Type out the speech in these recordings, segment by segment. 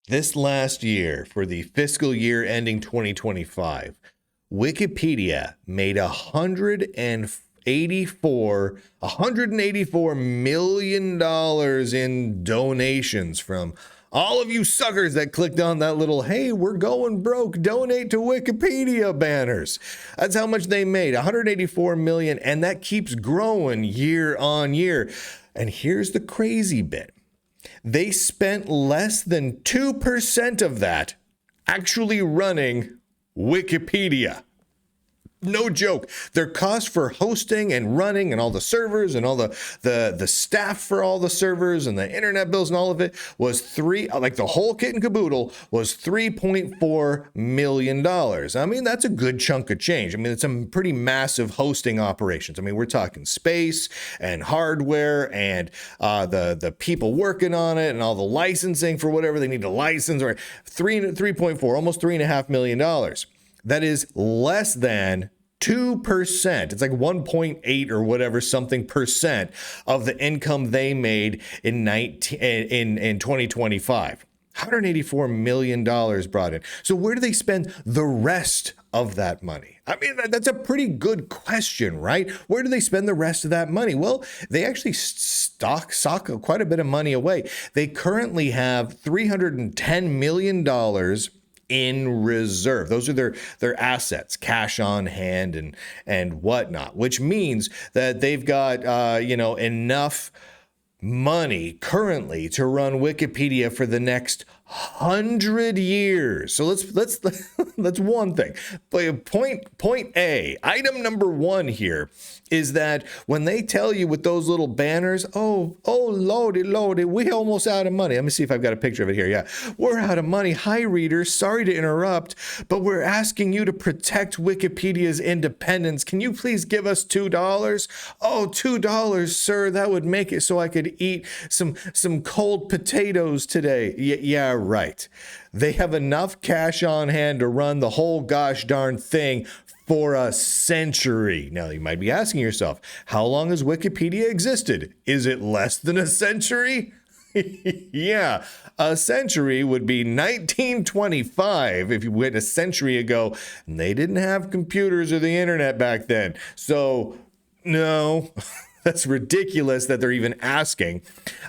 This last year, for the fiscal year ending 2025, Wikipedia made $184 million in donations from all of you suckers that clicked on that little, hey, we're going broke, donate to Wikipedia banners. That's how much they made, 184 million, and that keeps growing year on year. And here's the crazy bit. They spent less than 2% of that actually running Wikipedia. No joke. Their cost for hosting and running and all the servers and all the staff for all the servers and the internet bills and all of it was the whole kit and caboodle was $3.4 million. I mean, that's a good chunk of change. I mean, it's some pretty massive hosting operations. I mean, we're talking space and hardware and the people working on it and all the licensing for whatever they need to license, or 3.4, almost $3.5 million. That is less than 2%. It's like 1.8 or whatever something percent of the income they made in 2025. $184 million brought in. So where do they spend the rest of that money? I mean, that's a pretty good question, right? Where do they spend the rest of that money? Well, they actually sock quite a bit of money away. They currently have $310 million in reserve. Those are their assets, cash on hand and whatnot, which means that they've got enough money currently to run Wikipedia for the next 100 years. So let's that's one thing. But point A, item number one here is that when they tell you with those little banners, oh lordy, we almost out of money. Let me see if I've got a picture of it here. Yeah, we're out of money. Hi readers, sorry to interrupt, but we're asking you to protect Wikipedia's independence. Can you please give us $2? Oh, $2, sir. That would make it so I could eat some cold potatoes today. Yeah, right. They have enough cash on hand to run the whole gosh darn thing for a century. Now, you might be asking yourself, how long has Wikipedia existed? Is it less than a century? Yeah, a century would be 1925 if you went a century ago, and they didn't have computers or the internet back then. So, no. That's ridiculous that they're even asking.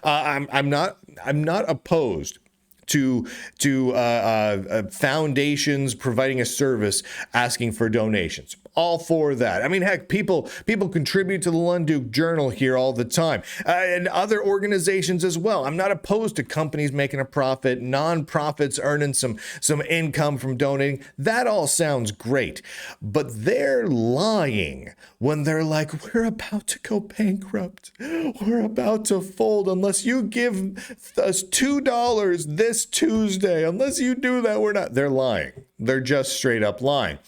I'm not opposed to foundations providing a service asking for donations. All for that. I mean, heck, people contribute to the Lunduke Journal here all the time, and other organizations as well. I'm not opposed to companies making a profit, nonprofits earning some income from donating. That all sounds great, but they're lying when they're like, we're about to go bankrupt. We're about to fold unless you give us $2 this Tuesday. Unless you do that, we're not. They're lying. They're just straight up lying.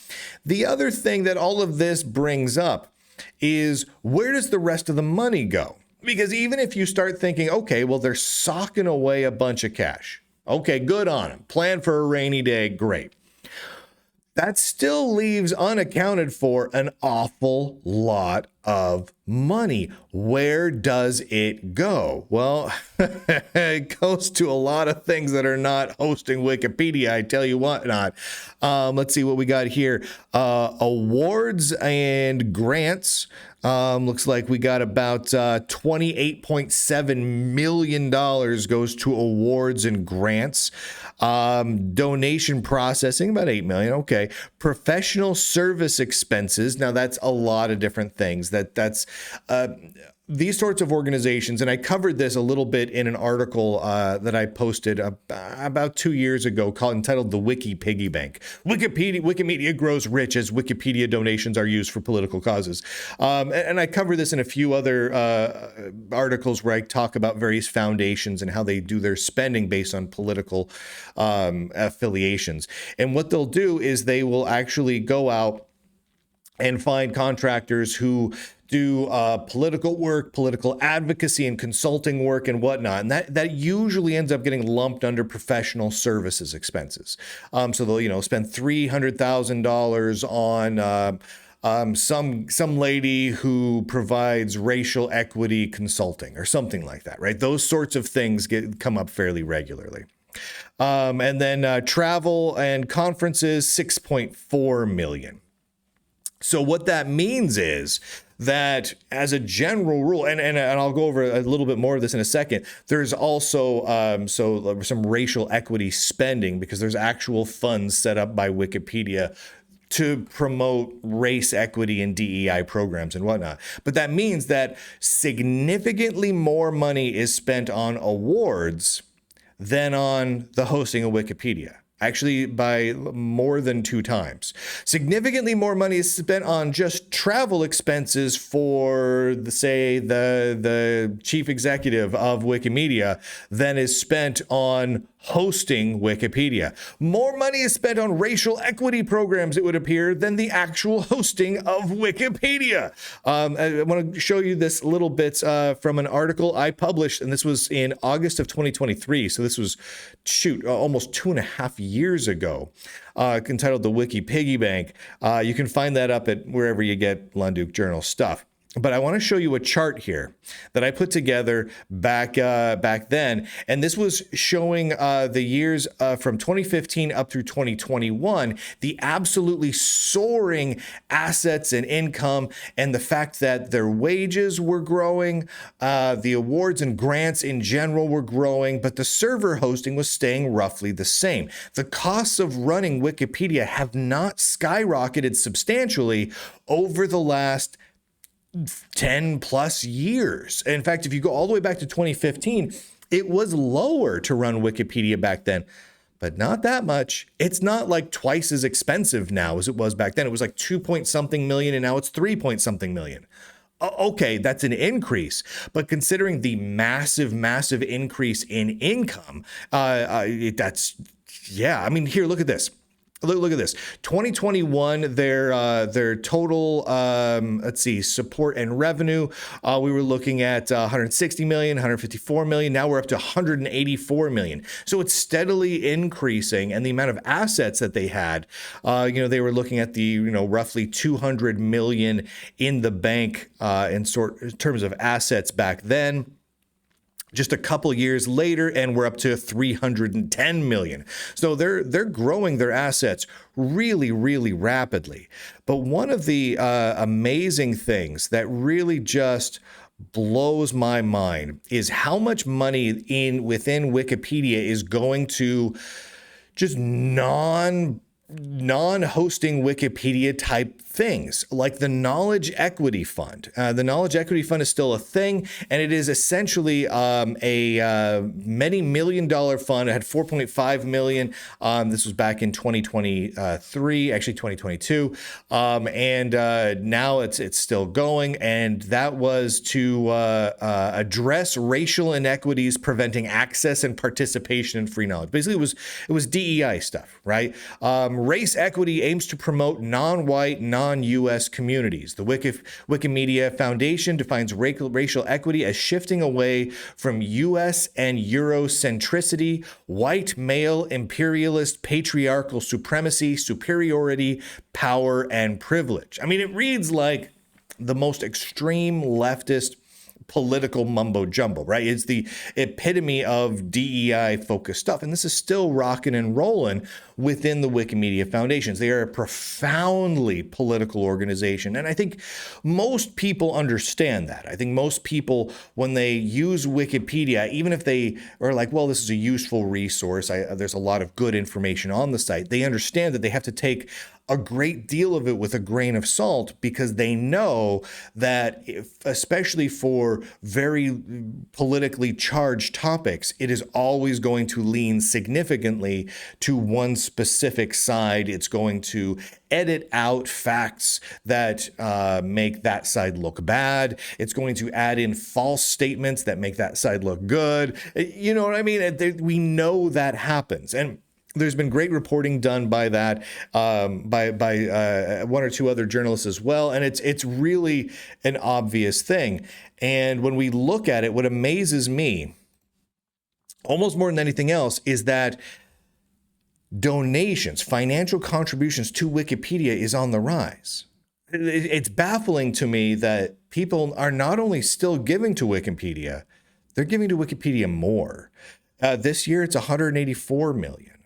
The other thing that all of this brings up is, where does the rest of the money go? Because even if you start thinking, okay, well, they're socking away a bunch of cash. Okay, good on them. Plan for a rainy day. Great. That still leaves unaccounted for an awful lot of money. Where does it go? Well, it goes to a lot of things that are not hosting Wikipedia. I tell you what not. Let's see what we got here. Awards and grants. Looks like we got about $28.7 million goes to awards and grants. Donation processing, about $8 million. Okay. Professional service expenses. Now that's a lot of different things. That's these sorts of organizations, and I covered this a little bit in an article that I posted about 2 years ago entitled The Wiki Piggy Bank. Wikimedia grows rich as Wikipedia donations are used for political causes. And I cover this in a few other articles where I talk about various foundations and how they do their spending based on political affiliations. And what they'll do is they will actually go out and find contractors who do political work, political advocacy, and consulting work and whatnot. And that usually ends up getting lumped under professional services expenses. So they'll spend $300,000 on some lady who provides racial equity consulting or something like that, right? Those sorts of things come up fairly regularly. And then travel and conferences, 6.4 million. So what that means is that as a general rule, and I'll go over a little bit more of this in a second, there's also some racial equity spending, because there's actual funds set up by Wikipedia to promote race equity and DEI programs and whatnot. But that means that significantly more money is spent on awards than on the hosting of Wikipedia. Actually, by more than 2 times. Significantly more money is spent on just travel expenses for, the chief executive of Wikimedia than is spent on hosting Wikipedia. More money is spent on racial equity programs, it would appear, than the actual hosting of Wikipedia. I want to show you this little bit from an article I published, and this was in August of 2023. So this was, almost 2.5 years ago, entitled The Wiki Piggy Bank. You can find that up at wherever you get Lunduke Journal stuff. But I want to show you a chart here that I put together back then, and this was showing the years from 2015 up through 2021, the absolutely soaring assets and income, and the fact that their wages were growing, the awards and grants in general were growing, but the server hosting was staying roughly the same. The costs of running Wikipedia have not skyrocketed substantially over the last 10 plus years. In fact, if you go all the way back to 2015, it was lower to run Wikipedia back then, but not that much. It's not like twice as expensive now as it was back then. It was like 2 point something million, and now it's 3 point something million. Okay, that's an increase, but considering the massive increase in income, I mean, here, look at this. Look at this. 2021, their total, support and revenue, we were looking at 160 million, 154 million. Now we're up to 184 million. So it's steadily increasing, and the amount of assets that they had, they were looking at the, roughly 200 million in the bank in terms of assets back then. Just a couple years later, and we're up to 310 million. So they're growing their assets really, really rapidly. But one of the amazing things that really just blows my mind is how much money within Wikipedia is going to just non-hosting Wikipedia type things, like the Knowledge Equity Fund. The Knowledge Equity Fund is still a thing, and it is essentially a many $million fund. It had 4.5 million. This was back in 2023, actually 2022, and now it's still going. And that was to address racial inequities, preventing access and participation in free knowledge. Basically, it was DEI stuff, right? Race equity aims to promote non-white, non-U.S. communities. The Wikimedia Foundation defines racial equity as shifting away from U.S. and Eurocentricity, white male imperialist patriarchal supremacy, superiority, power, and privilege. I mean, it reads like the most extreme leftist political mumbo jumbo, right? It's the epitome of DEI focused stuff. And this is still rocking and rolling within the Wikimedia Foundations. They are a profoundly political organization. And I think most people understand that. I think most people, when they use Wikipedia, even if they are like, well, this is a useful resource, there's a lot of good information on the site, they understand that they have to take a great deal of it with a grain of salt, because they know that especially for very politically charged topics, it is always going to lean significantly to one specific side. It's going to edit out facts that make that side look bad. It's going to add in false statements that make that side look good. You know what I mean? We know that happens. And there's been great reporting done by that, by one or two other journalists as well. And it's really an obvious thing. And when we look at it, what amazes me almost more than anything else is that donations, financial contributions to Wikipedia is on the rise. It's baffling to me that people are not only still giving to Wikipedia, they're giving to Wikipedia more. This year it's 184 million.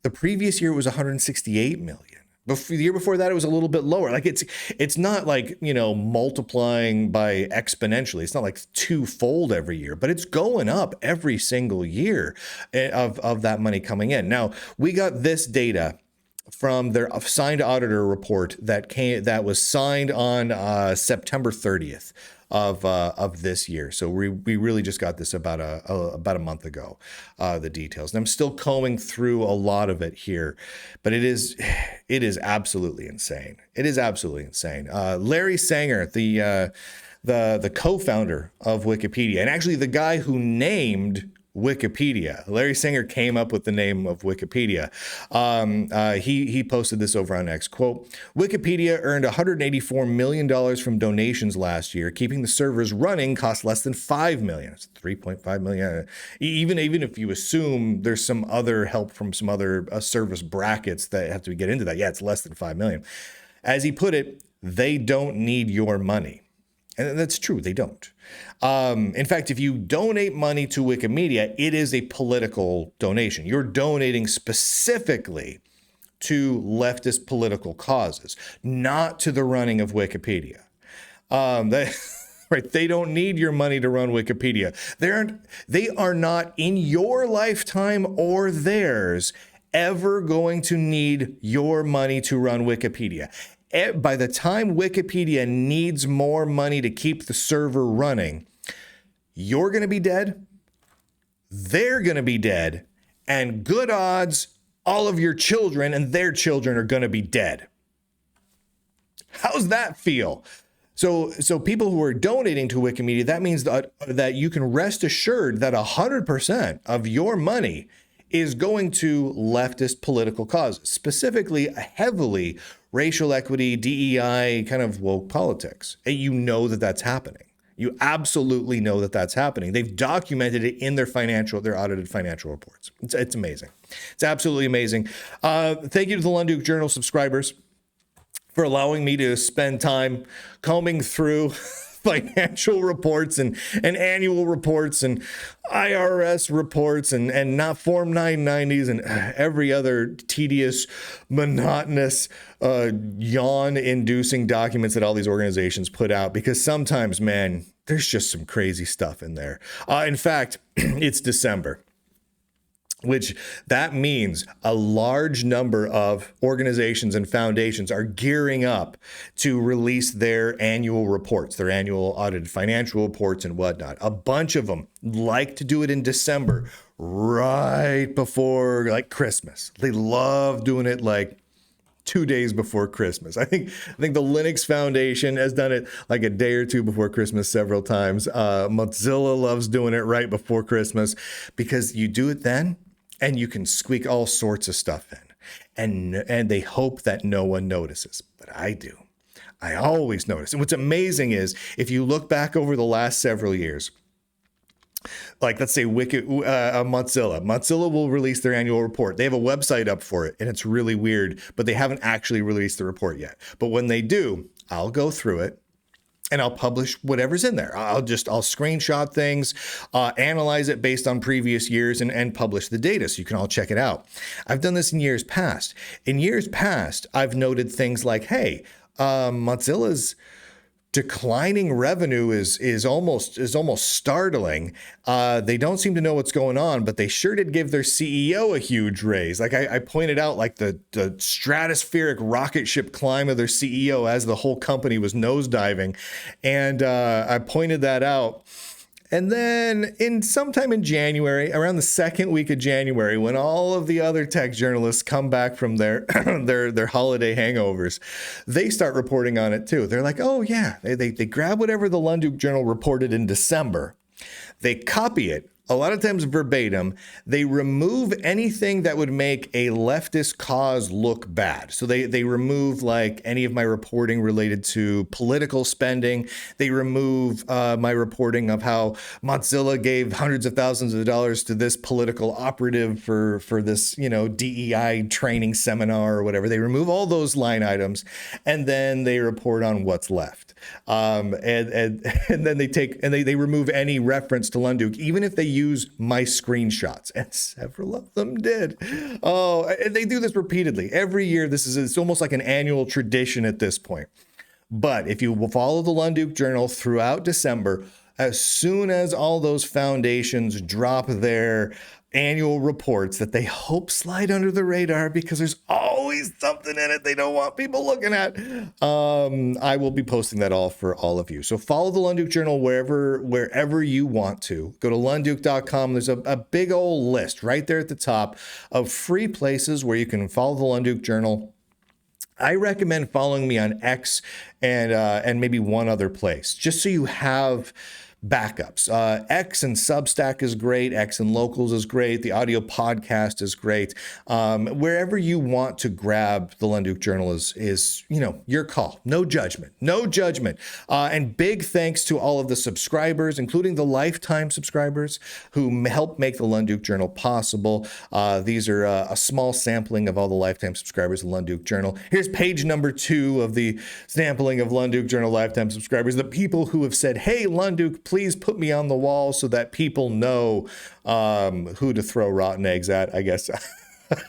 The previous year it was 168 million. The year before that, it was a little bit lower. Like it's not like, multiplying by exponentially. It's not like twofold every year, but it's going up every single year of that money coming in. Now, we got this data from their signed auditor report that was signed on September 30th of this year. So we really just got this about a month ago, the details. And I'm still combing through a lot of it here, but it is absolutely insane. It is absolutely insane. Larry Sanger, the co-founder of Wikipedia, and actually the guy who named Wikipedia. Larry Sanger came up with the name of Wikipedia. He posted this over on X. Quote, Wikipedia earned $184 million from donations last year. Keeping the servers running cost less than $5 million. It's $3.5 million. Even if you assume there's some other help from some other service brackets that have to get into that, yeah, it's less than $5 million. As he put it, they don't need your money. And that's true, they don't. In fact, if you donate money to Wikimedia, it is a political donation. You're donating specifically to leftist political causes, not to the running of Wikipedia. Right? They don't need your money to run Wikipedia. They are not in your lifetime or theirs ever going to need your money to run Wikipedia. By the time Wikipedia needs more money to keep the server running, you're going to be dead, they're going to be dead, and good odds, all of your children and their children are going to be dead. How's that feel? So people who are donating to Wikimedia, that means that you can rest assured that 100% of your money is going to leftist political causes, specifically heavily racial equity, DEI, kind of woke politics. And you know that that's happening. You absolutely know that that's happening. They've documented it in their audited financial reports. It's amazing. It's absolutely amazing. Thank you to the Lunduke Journal subscribers for allowing me to spend time combing through financial reports and annual reports and IRS reports and not Form 990s and every other tedious, monotonous, yawn-inducing documents that all these organizations put out, because sometimes, man, there's just some crazy stuff in there. In fact, it's December, which that means a large number of organizations and foundations are gearing up to release their annual reports, their annual audited financial reports and whatnot. A bunch of them like to do it in December, right before like Christmas. They love doing it like 2 days before Christmas. I think the Linux Foundation has done it like a day or two before Christmas several times. Mozilla loves doing it right before Christmas, because you do it then and you can squeak all sorts of stuff in, and they hope that no one notices. But I do. I always notice. And what's amazing is if you look back over the last several years, like let's say Mozilla will release their annual report. They have a website up for it, and it's really weird, but they haven't actually released the report yet. But when they do, I'll go through it and I'll publish whatever's in there. I'll screenshot things, analyze it based on previous years, and publish the data so you can all check it out. I've done this in years past. In years past, I've noted things like, hey, Mozilla's declining revenue is almost startling. They don't seem to know what's going on, but they sure did give their CEO a huge raise. Like I pointed out, like the stratospheric rocket ship climb of their CEO as the whole company was nosediving, and I pointed that out. And then sometime in January, around the second week of January, when all of the other tech journalists come back from their their holiday hangovers, they start reporting on it too. They're like, oh yeah, they grab whatever the Lunduke Journal reported in December, they copy it, a lot of times verbatim, they remove anything that would make a leftist cause look bad. So they remove like any of my reporting related to political spending. They remove my reporting of how Mozilla gave hundreds of thousands of dollars to this political operative for this, DEI training seminar or whatever. They remove all those line items, and then they report on what's left. And then they remove any reference to Lunduke, even if they use my screenshots, and several of them did. Oh, and they do this repeatedly every year. It's almost like an annual tradition at this point. But if you will follow the Lunduke Journal throughout December, as soon as all those foundations drop their annual reports that they hope slide under the radar because there's always something in it they don't want people looking at, I will be posting that all for all of you. So follow the Lunduke Journal wherever you want to. Go to lunduke.com. There's a big old list right there at the top of free places where you can follow the Lunduke Journal. I recommend following me on X and maybe one other place, just so you have backups. X and Substack is great. X and Locals is great. The audio podcast is great. Wherever you want to grab the Lunduke Journal is your call. No judgment. No judgment. And big thanks to all of the subscribers, including the lifetime subscribers who help make the Lunduke Journal possible. These are a small sampling of all the lifetime subscribers of Lunduke Journal. Here's page number 2 of the sampling of Lunduke Journal lifetime subscribers. The people who have said, "Hey, Lunduke, please put me on the wall so that people know who to throw rotten eggs at," I guess.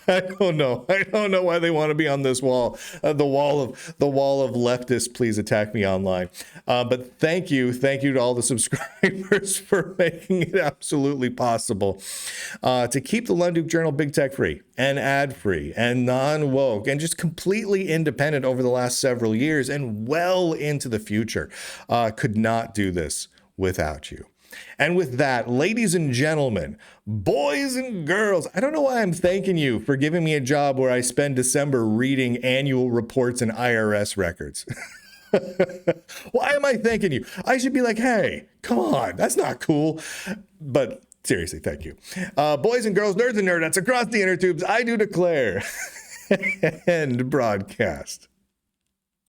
I don't know why they want to be on this wall, the wall of leftists. Please attack me online. But thank you to all the subscribers for making it absolutely possible to keep the Lunduke Journal big tech free and ad free and non-woke and just completely independent over the last several years and well into the future. Could not do this without you. And with that, ladies and gentlemen, boys and girls, I don't know why I'm thanking you for giving me a job where I spend December reading annual reports and IRS records. Why am I thanking you? I should be like, hey, come on, that's not cool. But seriously, thank you. Boys and girls, nerds and nerdettes across the inner tubes, I do declare and broadcast.